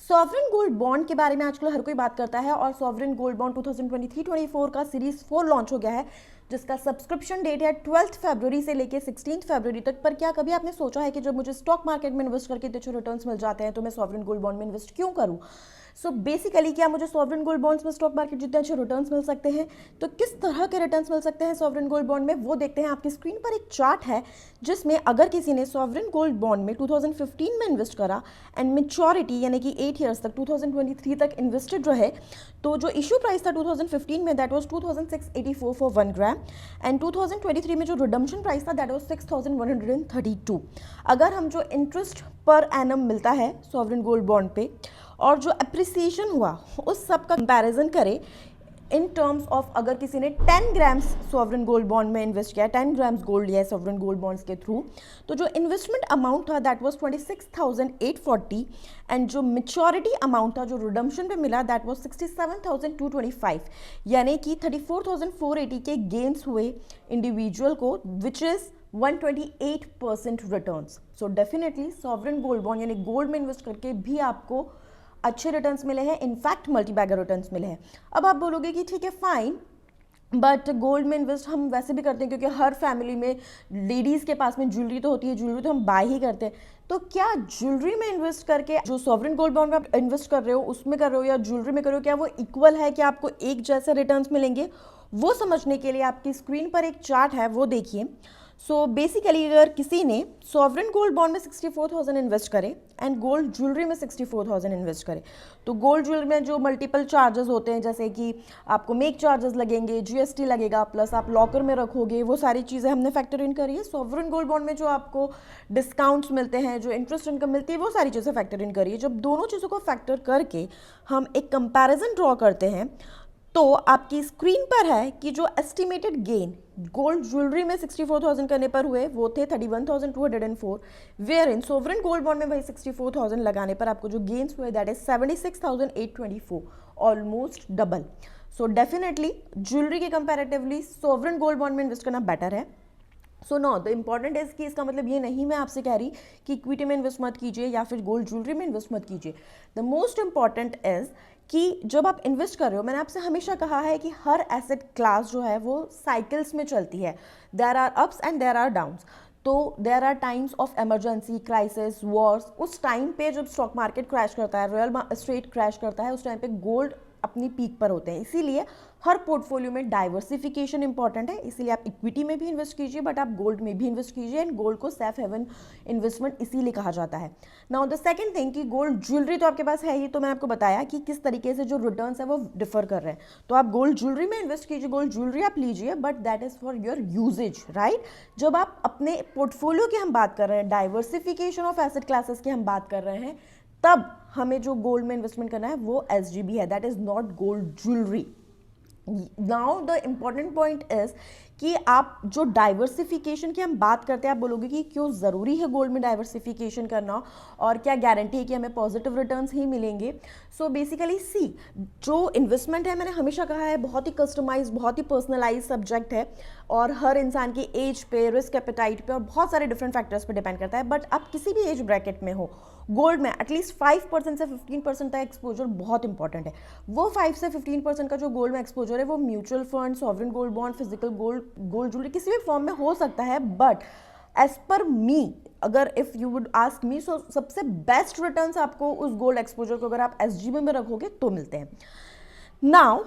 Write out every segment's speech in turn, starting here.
Sovereign gold bond के बारे में आजकल हर कोई बात करता है और सॉवरेन गोल्ड बॉन्ड 2023-24 का सीरीज 4 लॉन्च हो गया है, जिसका सब्सक्रिप्शन डेट है 12 फरवरी से लेके 16 फरवरी तक। पर क्या कभी आपने सोचा है कि जब मुझे स्टॉक मार्केट में इन्वेस्ट करके इतने रिटर्न्स मिल जाते हैं तो मैं सॉवरेन गोल्ड बॉन्ड में इन्वेस्ट क्यों करूं? सो बेसिकली क्या मुझे सॉवरेन गोल्ड बॉन्ड्स में स्टॉक मार्केट जितने अच्छे रिटर्न्स मिल सकते हैं, तो किस तरह के रिटर्न्स मिल सकते हैं सॉवरेन गोल्ड बॉन्ड में, वो देखते हैं। आपकी स्क्रीन पर एक चार्ट है जिसमें अगर किसी ने सॉवरेन गोल्ड बॉन्ड में 2015 में इन्वेस्ट करा एंड मेच्योरिटी यानी कि 8 ईयर्स तक 2023 तक इन्वेस्टेड रहे, तो जो इशू प्राइस था 2015 में that was 2684 for 1 gram and 2023 में जो रिडम्पशन प्राइस था दैट वाज 6132। अगर हम जो इंटरेस्ट पर एनम मिलता है सॉवरेन गोल्ड बॉन्ड पे और जो अप्रिसिएशन हुआ उस सब का कंपैरिजन करें इन टर्म्स ऑफ, अगर किसी ने 10 ग्राम्स सॉवरेन गोल्ड बॉन्ड में इन्वेस्ट किया, 10 ग्राम्स गोल्ड लिया है सॉवरेन गोल्ड बॉन्ड्स के थ्रू, तो जो इन्वेस्टमेंट अमाउंट था दैट वाज 26,840 एंड जो मेच्योरिटी अमाउंट था जो रिडम्पशन पे मिला दैट वाज 67,225, यानी कि 34,480 के गेन्स हुए इंडिविजुअल को, which is 128% returns. So definitely sovereign gold bond यानी गोल्ड में इन्वेस्ट करके भी आपको अच्छे रिटर्न्स मिले हैं, इनफैक्ट मल्टी बैगर रिटर्न्स मिले हैं। अब आप बोलोगे कि ठीक है फाइन, बट गोल्ड में इन्वेस्ट हम वैसे भी करते हैं क्योंकि हर फैमिली में लेडीज़ के पास में ज्वेलरी तो होती है, ज्वेलरी तो हम बाय ही करते हैं। तो क्या ज्वेलरी में इन्वेस्ट करके जो सॉवरेन गोल्ड बॉन्ड में आप इन्वेस्ट कर रहे हो उसमें कर रहे हो या ज्वेलरी में कर रहे हो, क्या वो इक्वल है कि आपको एक जैसे रिटर्न्स मिलेंगे? वो समझने के लिए आपकी स्क्रीन पर एक चार्ट है, वो देखिए। सो बेसिकली अगर किसी ने सॉवरेन गोल्ड बॉन्ड में 64,000 इन्वेस्ट करे एंड गोल्ड ज्वेलरी में 64,000 इन्वेस्ट करे, तो गोल्ड ज्वेलरी में जो मल्टीपल चार्जेस होते हैं, जैसे कि आपको मेक चार्जेस लगेंगे, जीएसटी लगेगा, प्लस आप लॉकर में रखोगे, वो सारी चीज़ें हमने फैक्टर इन करी है। सॉवरेन गोल्ड बॉन्ड में जो आपको डिस्काउंट्स मिलते हैं, जो इंटरेस्ट इनकम मिलती है, वो सारी चीज़ें फैक्टर इन करी है। जब दोनों चीज़ों को फैक्टर करके हम एक कंपैरिजन ड्रॉ करते हैं तो आपकी स्क्रीन पर है कि जो एस्टिमेटेड गेन गोल्ड ज्वेलरी में 64,000 करने पर हुए वो थे 31,204, where in sovereign gold bond में वही 64,000 लगाने पर आपको जो गेन्स हुए that is 76,824, almost double. So definitely jewellery के कंपैरेटिवली सोवरेन गोल्ड बॉन्ड में इन्वेस्ट करना बेटर है। So no the important is कि इसका मतलब ये नहीं मैं आपसे कह रही कि इक्विटी में इन्वेस्ट मत कीजिए या फिर गोल्ड ज्वेलरी में इन्वेस्ट मत कीजिए। द मोस्ट इंपॉर्टेंट इज कि जब आप इन्वेस्ट कर रहे हो, मैंने आपसे हमेशा कहा है कि हर एसेट क्लास जो है वो साइकिल्स में चलती है, there are ups and there are downs. तो there are times of emergency, crisis, wars. उस टाइम पे जब स्टॉक मार्केट क्रैश करता है, रियल एस्टेट क्रैश करता है, उस टाइम पे गोल्ड अपनी पीक पर होते हैं। इसीलिए हर पोर्टफोलियो में डाइवर्सिफिकेशन इंपॉर्टेंट है, इसीलिए आप इक्विटी में भी इन्वेस्ट कीजिए बट आप गोल्ड में भी इन्वेस्ट कीजिए, एंड गोल्ड को सेफ हेवन इन्वेस्टमेंट इसीलिए कहा जाता है। नाउ द सेकंड थिंग कि गोल्ड ज्वेलरी तो आपके पास है ही, तो मैंने आपको बताया कि किस तरीके से जो रिटर्न्स है वो डिफर कर रहे हैं। तो आप गोल्ड ज्वेलरी में इन्वेस्ट कीजिए, गोल्ड ज्वेलरी आप लीजिए, but that is for your uses, right. जब आप अपने पोर्टफोलियो की हम बात कर रहे हैं, डाइवर्सिफिकेशन ऑफ एसेट क्लासेस की हम बात कर रहे हैं, तब हमें जो गोल्ड में इन्वेस्टमेंट करना है वो एसजीबी है, that is not gold jewellery. Now the important point is कि आप जो डाइवर्सिफिकेशन की हम बात करते हैं, आप बोलोगे कि क्यों ज़रूरी है गोल्ड में डाइवर्सिफिकेशन करना और क्या गारंटी है कि हमें पॉजिटिव रिटर्न्स ही मिलेंगे। सो बेसिकली सी, जो इन्वेस्टमेंट है मैंने हमेशा कहा है बहुत ही कस्टमाइज, बहुत ही पर्सनलाइज सब्जेक्ट है और हर इंसान की एज पे, रिस्क एपेटाइट पे और बहुत सारे डिफरेंट फैक्टर्स पे डिपेंड करता है। बट आप किसी भी एज ब्रैकेट में हो, गोल्ड में एटलीस्ट 5% से 15% तक एक्सपोजर बहुत इंपॉर्टेंट है। वो 5 से 15% का जो गोल्ड में एक्सपोजर है वो mutual fund, sovereign gold bond, physical gold, gold jewellery किसी भी फॉर्म में हो सकता है। बट एज पर मी, अगर if you would ask me, so सबसे बेस्ट रिटर्न्स आपको उस गोल्ड एक्सपोजर को अगर आप एसजीबी में रखोगे तो मिलते हैं। नाउ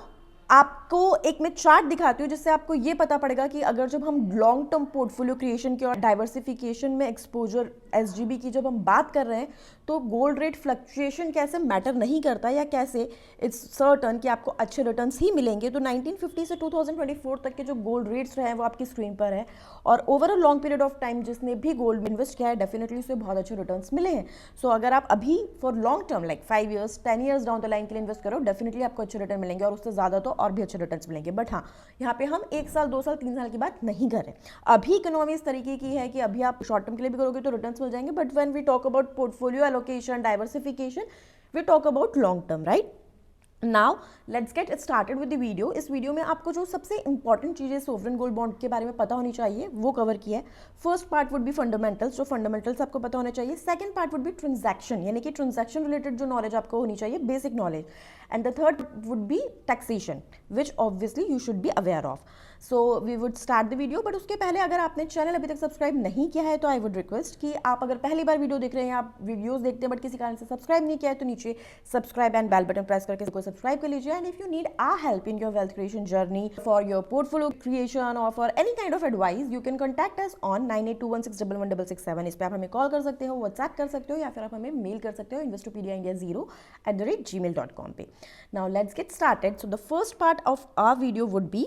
आपको एक मैं चार्ट दिखाती हूँ जिससे आपको ये पता पड़ेगा कि अगर जब हम लॉन्ग टर्म पोर्टफोलियो क्रिएशन की और डाइवर्सिफिकेशन में एक्सपोजर एसजीबी की जब हम बात कर रहे हैं तो गोल्ड रेट फ्लक्चुएशन कैसे मैटर नहीं करता या कैसे इट्स सर्टन कि आपको अच्छे रिटर्न्स ही मिलेंगे। तो 1950 से 2024 तक के जो गोल्ड रेट्स रहे हैं वो आपकी स्क्रीन पर है और over a long period of time जिसने भी गोल्ड में इन्वेस्ट किया है डेफिनेटली उसे बहुत अच्छे रिटर्न्स मिले हैं। सो अगर आप अभी for long term like 5 years 10 years down the line के लिए इन्वेस्ट करो, डेफिनेटली आपको अच्छे रिटर्न मिलेंगे और उससे ज़्यादा तो और भी अच्छे रिटर्न्स मिलेंगे। बट हाँ, यहाँ पे हम 1 साल 2 साल 3 साल की बात नहीं कर रहे। अभी इकोनॉमी इस तरीके की है कि अभी आप शॉर्ट टर्म के लिए भी करोगे तो रिटर्न्स मिल जाएंगे, but when we talk about portfolio allocation, diversification, we talk about long term, right. Now let's get started with the video. इस वीडियो में आपको जो सबसे इंपॉर्टेंट चीज़ें सोवरेन गोल्ड बॉन्ड के बारे में पता होनी चाहिए वो कवर किया है। First part would be fundamentals, जो फंडामेंटल्स आपको पता होने चाहिए। Second part would be transaction, यानी कि ट्रांजैक्शन रिलेटेड जो नॉलेज आपको होनी चाहिए, basic knowledge. And the third would be taxation, which obviously you should be aware of. So we would start the video, but उसके पहले अगर आपने चैनल अभी तक सब्सक्राइब नहीं किया है तो आई वुड रिक्वेस्ट कि आप अगर पहली बार वीडियो देख रहे हैं, आप वीडियोस देखते हैं बट किसी कारण से सब्सक्राइब नहीं किया है, तो नीचे subscribe and bell button press करके इसको सब्सक्राइब कर लीजिए। And if you need our help in your wealth creation journey, for your portfolio creation or for any kind of advice, you can contact us on 9821611667। इस पे आप हमें call कर सकते हो, व्हाट्सएप कर सकते हो, या फिर आप हमें मेल कर सकते हो investopedia.india0@gmail.com पे। Now let's get started. So the first part of our video would be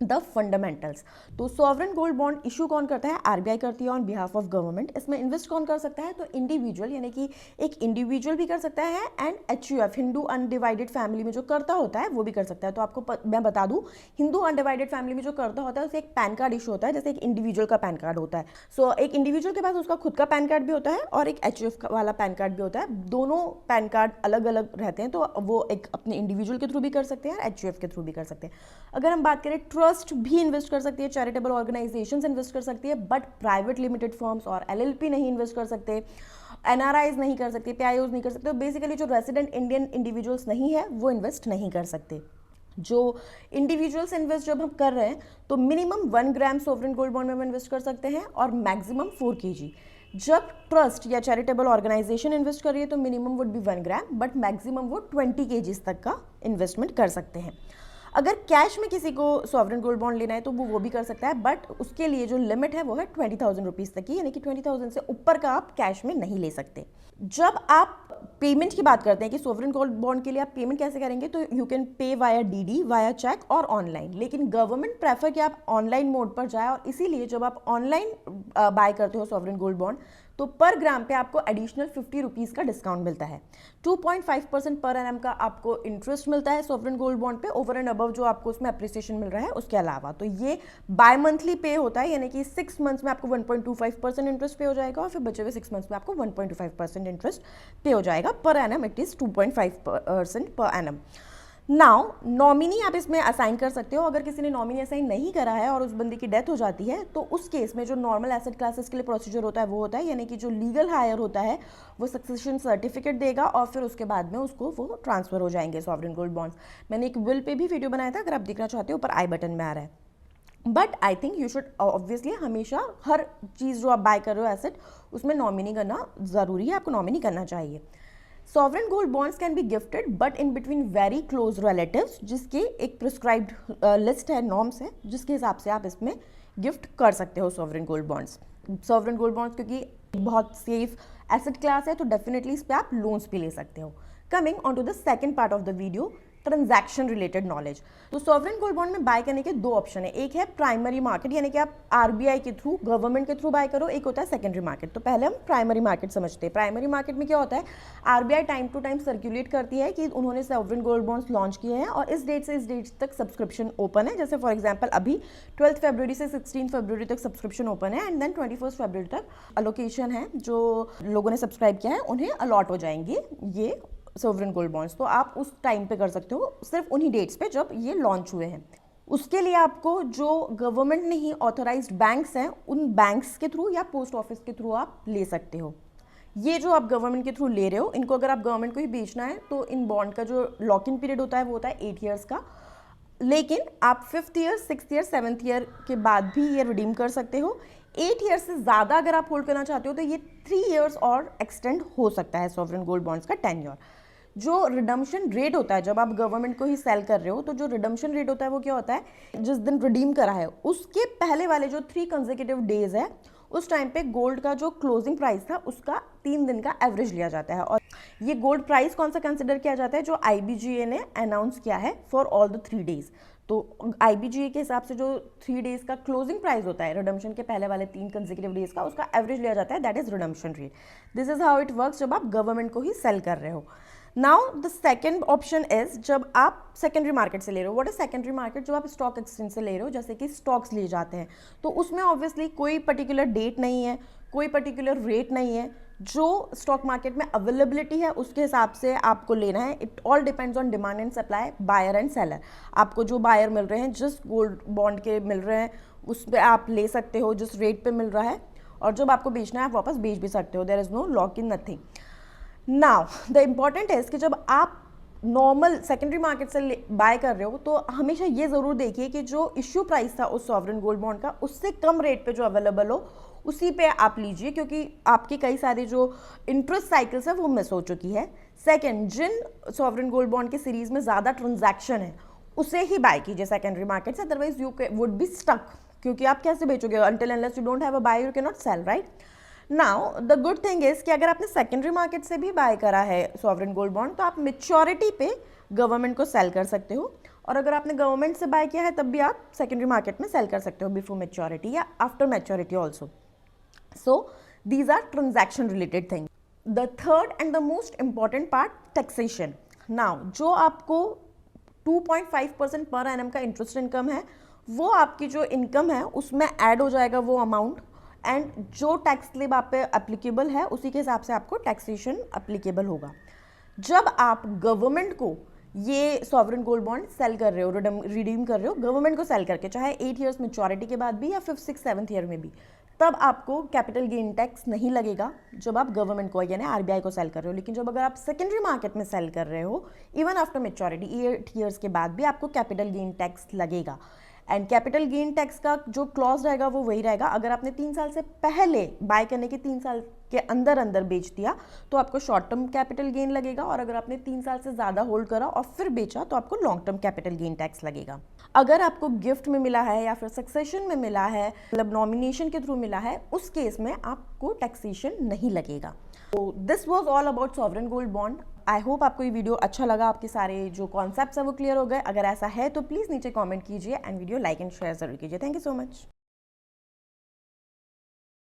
the fundamentals. तो सॉवरेन गोल्ड बॉन्ड इशू कौन करता है? आरबीआई करती है ऑन बिहाफ ऑफ गवर्नमेंट। इसमें इन्वेस्ट कौन कर सकता है? तो इंडिविजुअल, यानी कि एक इंडिविजुअल भी कर सकता है, and HUF, Hindu undivided family में जो करता होता है वो भी कर सकता है। तो आपको मैं बता दूं, हिंदू अनडिवाइडेड फैमिली में जो करता होता है उसे एक पैन कार्ड इशू होता है, जैसे एक इंडिविजुअल का पैन कार्ड होता है। सो एक इंडिविजुअल के पास उसका खुद का पैन कार्ड भी होता है और एक एचयूएफ वाला पैन कार्ड भी होता है। दोनों पैन कार्ड अलग अलग रहते हैं, तो वो एक अपने इंडिविजुअल के थ्रू भी कर सकते हैं और एचयूएफ के थ्रू भी कर सकते हैं। अगर हम बात करें, ट्रस्ट भी इन्वेस्ट कर सकती है, चैरिटेबल ऑर्गेनाइजेशंस इन्वेस्ट कर सकती है, बट प्राइवेट लिमिटेड फर्म्स और एलएलपी नहीं इन्वेस्ट कर सकते, एनआरआईज नहीं कर सकते, पीआईओज नहीं कर सकते। तो बेसिकली जो रेजिडेंट इंडियन इंडिविजुअल्स नहीं है वो इन्वेस्ट नहीं कर सकते। जो इंडिविजुअल्स इन्वेस्ट जब हम कर रहे हैं तो मिनिमम 1 ग्राम सोवरेन गोल्ड बॉन्ड में हम इन्वेस्ट कर सकते हैं और मैक्सिमम 4 kg। जब ट्रस्ट या चैरिटेबल ऑर्गेनाइजेशन इन्वेस्ट कर रही है तो minimum would be 1 gram, but maximum वो 20 kg तक का इन्वेस्टमेंट कर सकते हैं। अगर कैश में किसी को सॉवरेन गोल्ड बॉन्ड लेना है तो वो भी कर सकता है, बट उसके लिए जो लिमिट है वो है 20,000 रुपीज़ तक की, यानी कि 20,000 से ऊपर का आप कैश में नहीं ले सकते। जब आप पेमेंट की बात करते हैं कि सोवरेन गोल्ड बॉन्ड के लिए आप पेमेंट कैसे करेंगे, तो you can pay via DD, via cheque और ऑनलाइन। लेकिन गवर्नमेंट प्रेफर कि आप ऑनलाइन मोड पर जाए, और इसीलिए जब आप ऑनलाइन बाय करते हो सोवरेन गोल्ड बॉन्ड तो पर ग्राम पे आपको एडिशनल 50 रुपीज़ का डिस्काउंट मिलता है। 2.5% पर एनम का आपको इंटरेस्ट मिलता है सोवरेन गोल्ड बॉन्ड पे, ओवर एंड अबव जो आपको उसमें अप्रिसिएशन मिल रहा है उसके अलावा। तो ये बाय मंथली पे होता है, यानी कि 6 मंथ्स में आपको 1.25% इंटरेस्ट पे हो जाएगा और फिर बचे हुए 6 मंथ्स में आपको 1.25% इंटरेस्ट पे हो जाएगा। Per annum it is 2.5% per annum. Now nominee आप इसमें असाइन कर सकते हो। अगर किसी ने नॉमिनी असाइन नहीं करा है और उस बंदे की डेथ हो जाती है तो उस केस में जो नॉर्मल एसेट क्लासेस के लिए प्रोसीजर होता है वो होता है, यानी कि जो लीगल हायर होता है वो सक्सेशन सर्टिफिकेट देगा और फिर उसके बाद में उसको वो ट्रांसफर हो जाएंगे सॉवरेन गोल्ड बॉन्ड्स। मैंने एक विल पे भी वीडियो बनाया था, अगर आप देखना चाहते हो ऊपर आई बटन में आ रहा है। But I think you should obviously हमेशा हर चीज़ जो आप बाय कर रहे हो एसेट उसमें नॉमिनी करना ज़रूरी है, आपको नॉमिनी करना चाहिए। Sovereign gold bonds can be gifted but in between very close relatives, जिसके एक प्रिस्क्राइब्ड लिस्ट है, नॉर्म्स है, जिसके हिसाब से आप इसमें गिफ्ट कर सकते हो sovereign gold bonds. Sovereign gold bonds क्योंकि बहुत सेफ एसेट क्लास है तो डेफिनेटली इस पर आप लोन्स भी ले सकते हो। Coming on to the second part of the video, transaction related knowledge. तो सॉवरेन गोल्ड बॉन्ड में बाय करने के 2 ऑप्शन है। एक है प्राइमरी मार्केट, यानी कि आप आरबीआई के थ्रू, गवर्नमेंट के थ्रू बाय करो। एक होता है सेकेंडरी मार्केट। तो पहले हम प्राइमरी मार्केट समझते हैं। प्राइमरी मार्केट में क्या होता है, RBI time to time circulate करती है कि उन्होंने सॉवरेन गोल्ड बॉन्ड्स लॉन्च किए हैं और इस डेट से इस डेट तक सब्सक्रिप्शन ओपन है। जैसे फॉर एग्जाम्पल अभी 12 फरवरी से 16 फरवरी तक सब्सक्रिप्शन ओपन है, एंड देन 21 फरवरी तक अलोकेशन है, जो लोगों ने सब्सक्राइब किया है उन्हें अलॉट हो जाएंगे ये सोवरेन गोल्ड बॉन्ड्स। तो आप उस टाइम पे कर सकते हो, सिर्फ उन्हीं डेट्स पे जब ये लॉन्च हुए हैं। उसके लिए आपको जो गवर्नमेंट ने ही ऑथराइज्ड बैंक्स हैं उन बैंक्स के थ्रू या पोस्ट ऑफिस के थ्रू आप ले सकते हो। ये जो आप गवर्नमेंट के थ्रू ले रहे हो, इनको अगर आप गवर्नमेंट को ही बेचना है तो इन बॉन्ड का जो लॉक इन पीरियड होता है वो होता है 8 ईयर्स का। लेकिन आप 5th year, 6th year, 7th year के बाद भी ये रिडीम कर सकते हो। 8 ईयर से ज़्यादा अगर आप होल्ड करना चाहते हो तो ये 3 ईयर्स और एक्सटेंड हो सकता है सोवरेन गोल्ड बॉन्ड्स का टेन्योर। जो रिडम्पशन रेट होता है जब आप गवर्नमेंट को ही सेल कर रहे हो, तो जो रिडम्पशन रेट होता है वो क्या होता है, जिस दिन रिडीम करा है उसके पहले वाले जो 3 कंसेक्यूटिव डेज है उस टाइम पे गोल्ड का जो क्लोजिंग प्राइस था उसका 3 दिन का एवरेज लिया जाता है। और ये गोल्ड प्राइस कौन सा कंसिडर किया जाता है, जो IBGA ने अनाउंस किया है फॉर ऑल द 3 डेज। तो IBGA के हिसाब से जो 3 डेज का क्लोजिंग प्राइस होता है रिडम्पशन के पहले वाले 3 कंसेक्यूटिव डेज का, उसका एवरेज लिया जाता है, that is redemption rate. This is how it works जब आप गवर्नमेंट को ही सेल कर रहे हो। Now the second option is जब आप सेकेंडरी मार्केट से ले रहे हो। व्हाट इज सेकेंडरी मार्केट, जब आप स्टॉक एक्सचेंज से ले रहे हो, जैसे कि स्टॉक्स लिए जाते हैं, तो उसमें ऑब्वियसली कोई पर्टिकुलर डेट नहीं है, कोई पर्टिकुलर रेट नहीं है, जो स्टॉक मार्केट में अवेलेबिलिटी है उसके हिसाब से आपको लेना है। It all depends on demand and supply, buyer and seller. आपको जो बायर मिल रहे हैं, जिस गोल्ड बॉन्ड के मिल रहे हैं उस पर आप ले सकते हो जिस रेट पे मिल रहा है, और जब आपको बेचना है आप वापस बेच भी सकते हो। There is no lock in nothing. Now the important है कि जब आप नॉर्मल सेकेंडरी मार्केट से बाय कर रहे हो तो हमेशा ये ज़रूर देखिए कि जो इश्यू प्राइस था उस सॉवरेन गोल्ड बॉन्ड का, उससे कम रेट पे जो अवेलेबल हो उसी पे आप लीजिए, क्योंकि आपकी कई सारी जो इंटरेस्ट साइकिल्स है वो मिस हो चुकी है। सेकंड, जिन सॉवरेन गोल्ड बॉन्ड की सीरीज में ज़्यादा ट्रांजैक्शन है उसे ही बाय कीजिए सेकेंडरी मार्केट से, otherwise you would be stuck, क्योंकि आप कैसे बेचोगे? Until unless you don't have a buy you can not sell, right? Now the good thing is कि अगर आपने सेकेंडरी मार्केट से भी बाय करा है सॉवरेन गोल्ड बॉन्ड तो आप मेच्योरिटी पे गवर्नमेंट को सेल कर सकते हो, और अगर आपने गवर्नमेंट से बाय किया है तब भी आप सेकेंडरी मार्केट में सेल कर सकते हो बिफोर मेच्योरिटी या after maturity also. So these are transaction related things. The third and the most important part, taxation. Now जो आपको 2.5% पर एनम का इंटरेस्ट इनकम है वो आपकी जो इनकम है उसमें ऐड हो जाएगा वो अमाउंट, एंड जो टैक्स स्लैब आप पे एप्लीकेबल है उसी के हिसाब से आपको टैक्सेशन एप्लीकेबल होगा। जब आप गवर्नमेंट को ये सॉवरेन गोल्ड बॉन्ड सेल कर रहे हो, रिडीम कर रहे हो गवर्नमेंट को सेल करके, चाहे 8 ईयर्स मेच्योरिटी के बाद भी या 5th 6th 7th ईयर में भी, तब आपको कैपिटल गेन टैक्स नहीं लगेगा जब आप गवर्नमेंट को यानी आरबीआई को सेल कर रहे हो। लेकिन जब अगर आप सेकेंडरी मार्केट में सेल कर रहे हो इवन आफ्टर मेच्योरिटी 8 ईयर्स के बाद भी आपको कैपिटल गेन टैक्स लगेगा। एंड कैपिटल गेन टैक्स का जो क्लॉज रहेगा वो वही रहेगा, अगर आपने 3 साल से पहले बाय करने के 3 साल के अंदर अंदर बेच दिया तो आपको शॉर्ट टर्म कैपिटल गेन लगेगा, और अगर आपने 3 साल से ज़्यादा होल्ड करा और फिर बेचा तो आपको long term capital gain tax लगेगा। अगर आपको गिफ्ट में मिला है या फिर सक्सेशन में मिला है, मतलब नॉमिनेशन के थ्रू मिला है, उस केस में आपको टैक्सेशन नहीं लगेगा। तो this was all about sovereign gold bond. I hope आपको ये वीडियो अच्छा लगा, आपके सारे जो कॉन्सेप्ट्स हैं वो क्लियर हो गए। अगर ऐसा है तो प्लीज़ नीचे कमेंट कीजिए and video like and share जरूर कीजिए। Thank you so much.